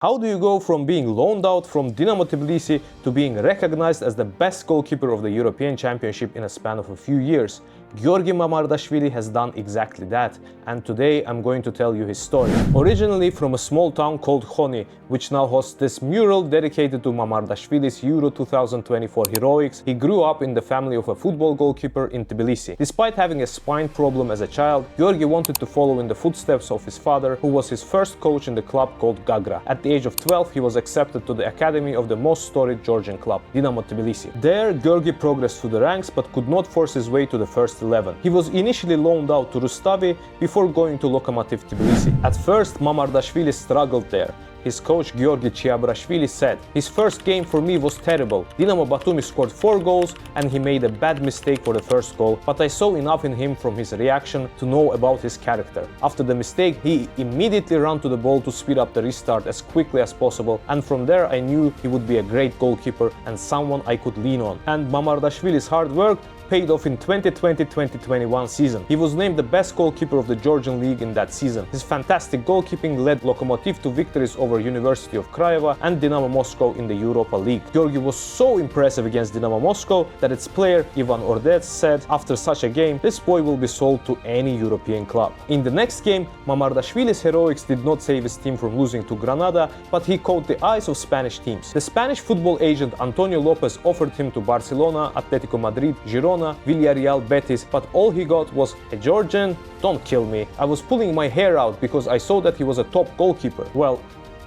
How do you go from being loaned out from Dinamo Tbilisi to being recognized as the best goalkeeper of the European Championship in a span of a few years? Giorgi Mamardashvili has done exactly that, and today I'm going to tell you his story. Originally from a small town called Khoni, which now hosts this mural dedicated to Mamardashvili's Euro 2024 heroics, he grew up in the family of a football goalkeeper in Tbilisi. Despite having a spine problem as a child, Giorgi wanted to follow in the footsteps of his father, who was his first coach in the club called Gagra. At the age of 12, he was accepted to the academy of the most storied Georgian club, Dinamo Tbilisi. There, Giorgi progressed through the ranks but could not force his way to the first 11. He was initially loaned out to Rustavi before going to Lokomotiv Tbilisi. At first, Mamardashvili struggled there. His coach Giorgi Chiabrashvili said, "His first game for me was terrible. Dinamo Batumi scored 4 goals and he made a bad mistake for the first goal, but I saw enough in him from his reaction to know about his character. After the mistake, he immediately ran to the ball to speed up the restart as quickly as possible, and from there I knew he would be a great goalkeeper and someone I could lean on." And Mamardashvili's hard work paid off in 2020-2021 season. He was named the best goalkeeper of the Georgian league in that season. His fantastic goalkeeping led Lokomotiv to victories over University of Craiova and Dinamo Moscow in the Europa League. Giorgi was so impressive against Dinamo Moscow that its player Ivan Ordets said, "After such a game, this boy will be sold to any European club." In the next game, Mamardashvili's heroics did not save his team from losing to Granada, but he caught the eyes of Spanish teams. The Spanish football agent Antonio Lopez offered him to Barcelona, Atletico Madrid, Girona, Villarreal, Betis, but all he got was a Georgian. Don't kill me. I was pulling my hair out because I saw that he was a top goalkeeper. Well,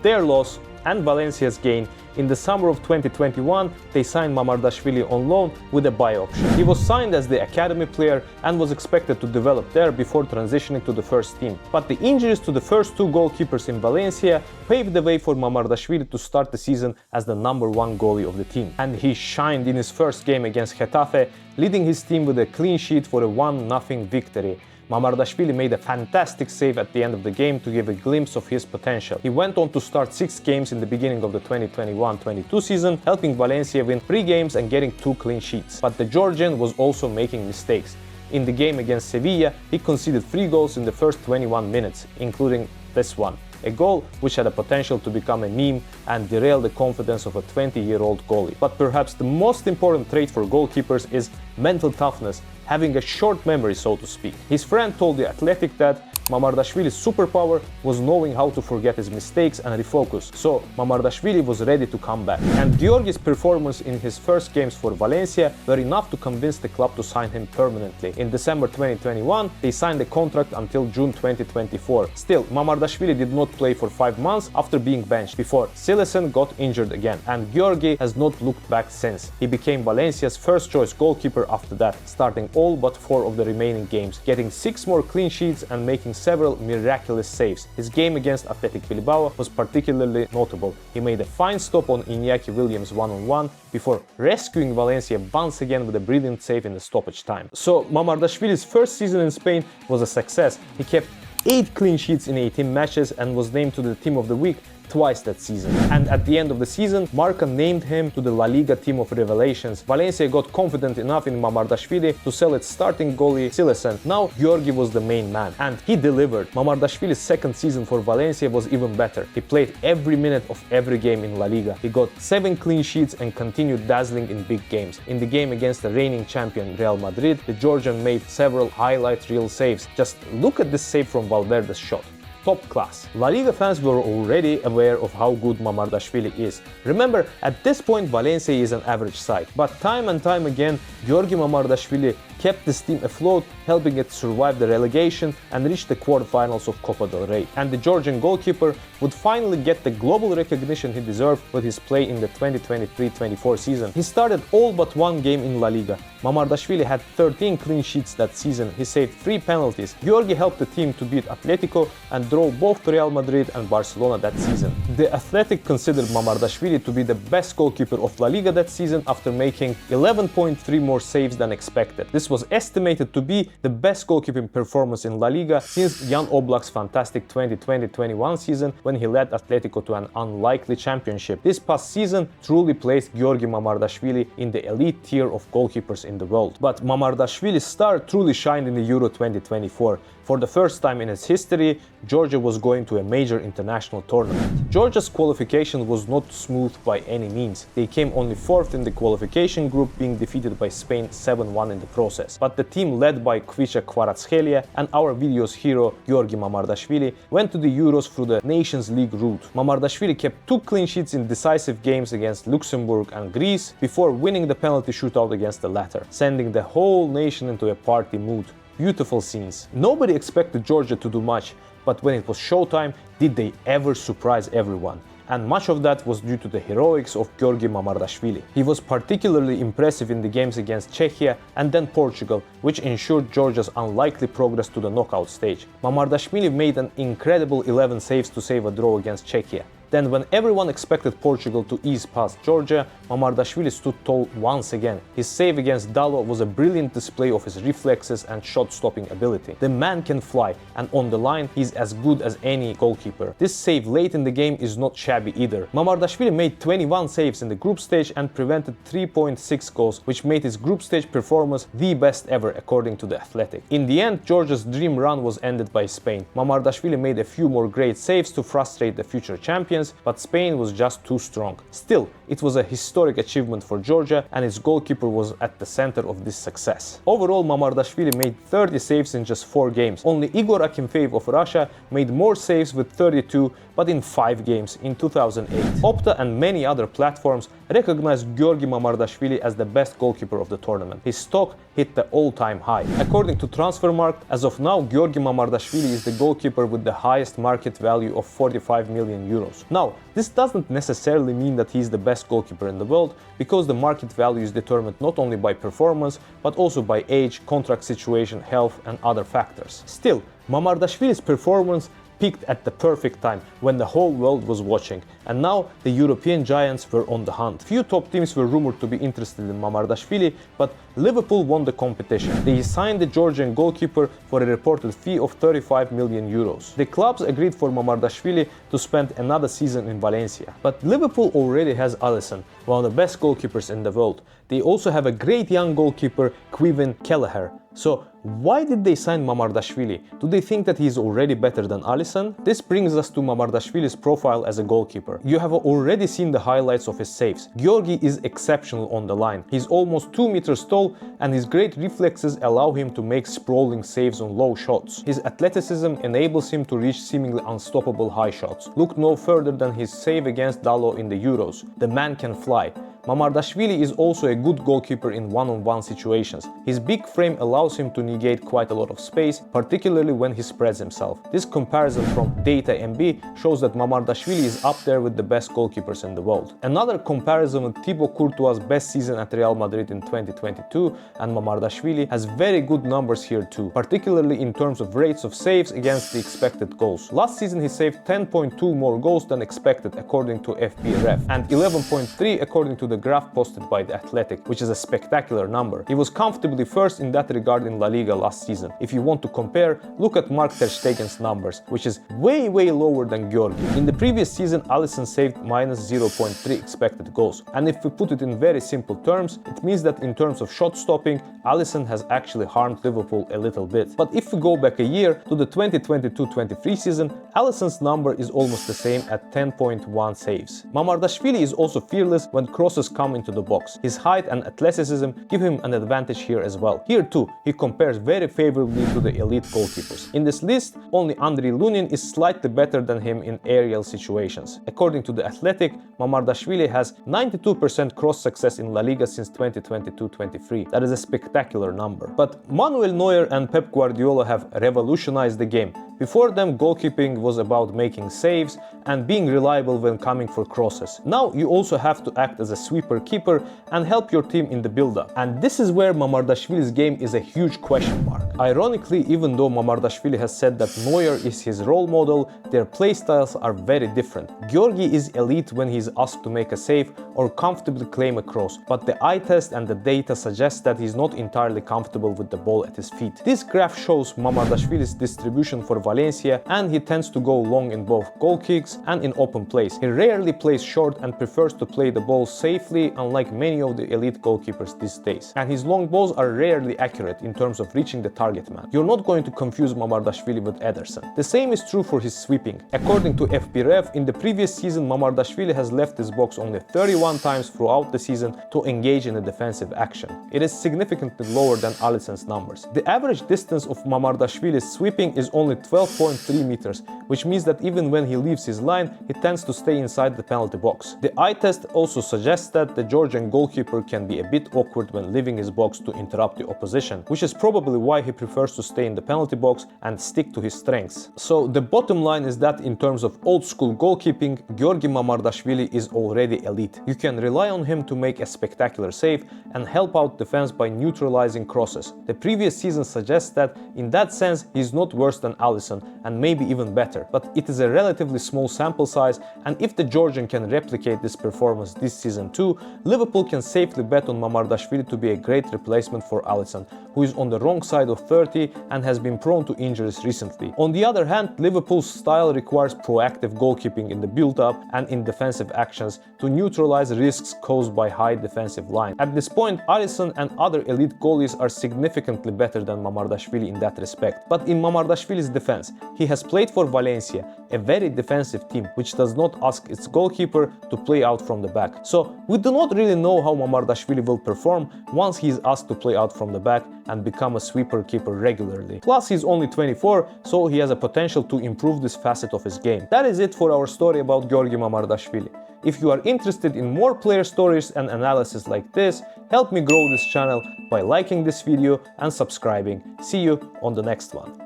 their loss and Valencia's gain. In the summer of 2021, they signed Mamardashvili on loan with a buy option. He was signed as the academy player and was expected to develop there before transitioning to the first team. But the injuries to the first 2 goalkeepers in Valencia paved the way for Mamardashvili to start the season as the #1 goalie of the team. And he shined in his first game against Getafe, leading his team with a clean sheet for a 1-0 victory. Mamardashvili made a fantastic save at the end of the game to give a glimpse of his potential. He went on to start 6 games in the beginning of the 2021-22 season, helping Valencia win 3 games and getting 2 clean sheets. But the Georgian was also making mistakes. In the game against Sevilla, he conceded 3 goals in the first 21 minutes, including this one. A goal which had a potential to become a meme and derail the confidence of a 20-year-old goalie. But perhaps the most important trait for goalkeepers is mental toughness, having a short memory, so to speak. His friend told The Athletic that Mamardashvili's superpower was knowing how to forget his mistakes and refocus, so Mamardashvili was ready to come back. And Giorgi's performance in his first games for Valencia were enough to convince the club to sign him permanently. In December 2021, they signed a contract until June 2024. Still, Mamardashvili did not play for 5 months after being benched before Alisson got injured again, and Giorgi has not looked back since. He became Valencia's first choice goalkeeper after that, starting all but 4 of the remaining games, getting 6 more clean sheets and making several miraculous saves. His game against Athletic Bilbao was particularly notable. He made a fine stop on Iñaki Williams 1-on-1 before rescuing Valencia once again with a brilliant save in the stoppage time. So Mamardashvili's first season in Spain was a success. He kept 8 clean sheets in 18 matches and was named to the Team of the Week twice that season. And at the end of the season, Marca named him to the La Liga Team of Revelations. Valencia got confident enough in Mamardashvili to sell its starting goalie Alisson. Now Giorgi was the main man, and he delivered. Mamardashvili's second season for Valencia was even better. He played every minute of every game in La Liga. He got 7 clean sheets and continued dazzling in big games. In the game against the reigning champion Real Madrid, the Georgian made several highlight reel saves. Just look at this save from Valverde's shot. Top class. La Liga fans were already aware of how good Mamardashvili is. Remember, at this point Valencia is an average side, but time and time again Giorgi Mamardashvili kept this team afloat, helping it survive the relegation and reach the quarterfinals of Copa del Rey. And the Georgian goalkeeper would finally get the global recognition he deserved with his play in the 2023-24 season. He started all but 1 game in La Liga. Mamardashvili had 13 clean sheets that season. He saved 3 penalties. Giorgi helped the team to beat Atletico and draw both to Real Madrid and Barcelona that season. The Athletic considered Mamardashvili to be the best goalkeeper of La Liga that season after making 11.3 more saves than expected. This was estimated to be the best goalkeeping performance in La Liga since Jan Oblak's fantastic 2020-21 season when he led Atletico to an unlikely championship. This past season truly placed Giorgi Mamardashvili in the elite tier of goalkeepers in the world. But Mamardashvili's star truly shined in the Euro 2024. For the first time in its history, Georgia was going to a major international tournament. Georgia's qualification was not smooth by any means. They came only 4th in the qualification group, being defeated by Spain 7-1 in the process. But the team led by Kvicha Kvaratskhelia and our video's hero Giorgi Mamardashvili went to the Euros through the Nations League route. Mamardashvili kept 2 clean sheets in decisive games against Luxembourg and Greece before winning the penalty shootout against the latter, sending the whole nation into a party mood. Beautiful scenes. Nobody expected Georgia to do much, but when it was showtime, did they ever surprise everyone? And much of that was due to the heroics of Giorgi Mamardashvili. He was particularly impressive in the games against Czechia and then Portugal, which ensured Georgia's unlikely progress to the knockout stage. Mamardashvili made an incredible 11 saves to save a draw against Czechia. Then, when everyone expected Portugal to ease past Georgia, Mamardashvili stood tall once again. His save against Dalo was a brilliant display of his reflexes and shot-stopping ability. The man can fly, and on the line, he's as good as any goalkeeper. This save late in the game is not shabby either. Mamardashvili made 21 saves in the group stage and prevented 3.6 goals, which made his group stage performance the best ever according to The Athletic. In the end, Georgia's dream run was ended by Spain. Mamardashvili made a few more great saves to frustrate the future champions, but Spain was just too strong. Still, it was a historic achievement for Georgia, and its goalkeeper was at the center of this success. Overall, Mamardashvili made 30 saves in just 4 games. Only Igor Akinfeev of Russia made more saves with 32, but in 5 games in 2008. Opta and many other platforms recognized Giorgi Mamardashvili as the best goalkeeper of the tournament. His stock hit the all-time high. According to Transfermarkt, as of now, Giorgi Mamardashvili is the goalkeeper with the highest market value of 45 million euros. Now, this doesn't necessarily mean that he is the best goalkeeper in the world, because the market value is determined not only by performance, but also by age, contract situation, health, and other factors. Still, Mamardashvili's performance peaked at the perfect time, when the whole world was watching, and now the European giants were on the hunt. Few top teams were rumored to be interested in Mamardashvili, but Liverpool won the competition. They signed the Georgian goalkeeper for a reported fee of 35 million euros. The clubs agreed for Mamardashvili to spend another season in Valencia. But Liverpool already has Alisson, one of the best goalkeepers in the world. They also have a great young goalkeeper, Kevin Kelleher. So why did they sign Mamardashvili? Do they think that he is already better than Alisson? This brings us to Mamardashvili's profile as a goalkeeper. You have already seen the highlights of his saves. Giorgi is exceptional on the line. He's almost 2 meters tall, and his great reflexes allow him to make sprawling saves on low shots. His athleticism enables him to reach seemingly unstoppable high shots. Look no further than his save against Dalo in the Euros. The man can fly. Mamardashvili is also a good goalkeeper in one-on-one situations. His big frame allows him to negate quite a lot of space, particularly when he spreads himself. This comparison from Data MB shows that Mamardashvili is up there with the best goalkeepers in the world. Another comparison with Thibaut Courtois' best season at Real Madrid in 2022, and Mamardashvili has very good numbers here too, particularly in terms of rates of saves against the expected goals. Last season he saved 10.2 more goals than expected according to FBref, and 11.3 according to the graph posted by The Athletic, which is a spectacular number. He was comfortably first in that regard in La Liga last season. If you want to compare, look at Mark ter Stegen's numbers, which is way lower than Giorgi. In the previous season, Alisson saved minus 0.3 expected goals. And if we put it in very simple terms, it means that in terms of shot stopping, Alisson has actually harmed Liverpool a little bit. But if we go back a year to the 2022-23 season, Alisson's number is almost the same at 10.1 saves. Mamardashvili is also fearless when crosses come into the box. His height and athleticism give him an advantage here as well. Here too, he compares very favorably to the elite goalkeepers. In this list, only Andriy Lunin is slightly better than him in aerial situations. According to The Athletic, Mamardashvili has 92% cross success in La Liga since 2022-23. That is a spectacular number. But Manuel Neuer and Pep Guardiola have revolutionized the game. Before them, goalkeeping was about making saves and being reliable when coming for crosses. Now you also have to act as a sweeper keeper and help your team in the build-up. And this is where Mamardashvili's game is a huge question mark. Ironically, even though Mamardashvili has said that Neuer is his role model, their play styles are very different. Giorgi is elite when he is asked to make a save or comfortably claim a cross, but the eye test and the data suggest that he's not entirely comfortable with the ball at his feet. This graph shows Mamardashvili's distribution for Valencia, and he tends to go long in both goal kicks and in open plays. He rarely plays short and prefers to play the ball safe safely, unlike many of the elite goalkeepers these days. And his long balls are rarely accurate in terms of reaching the target man. You're not going to confuse Mamardashvili with Ederson. The same is true for his sweeping. According to FBref, in the previous season, Mamardashvili has left his box only 31 times throughout the season to engage in a defensive action. It is significantly lower than Alisson's numbers. The average distance of Mamardashvili's sweeping is only 12.3 meters, which means that even when he leaves his line, he tends to stay inside the penalty box. The eye test also suggests that the Georgian goalkeeper can be a bit awkward when leaving his box to interrupt the opposition, which is probably why he prefers to stay in the penalty box and stick to his strengths. So the bottom line is that in terms of old school goalkeeping, Giorgi Mamardashvili is already elite. You can rely on him to make a spectacular save and help out defense by neutralizing crosses. The previous season suggests that in that sense he's not worse than Alisson and maybe even better, but it is a relatively small sample size, and if the Georgian can replicate this performance this season too, Liverpool can safely bet on Mamardashvili to be a great replacement for Alisson, who is on the wrong side of 30 and has been prone to injuries recently. On the other hand, Liverpool's style requires proactive goalkeeping in the build-up and in defensive actions to neutralize risks caused by high defensive line. At this point, Alisson and other elite goalies are significantly better than Mamardashvili in that respect. But in Mamardashvili's defense, he has played for Valencia, a very defensive team which does not ask its goalkeeper to play out from the back. So we do not really know how Mamardashvili will perform once he is asked to play out from the back and become a sweeper keeper regularly. Plus, he's only 24, so he has a potential to improve this facet of his game. That is it for our story about Giorgi Mamardashvili. If you are interested in more player stories and analysis like this, help me grow this channel by liking this video and subscribing. See you on the next one.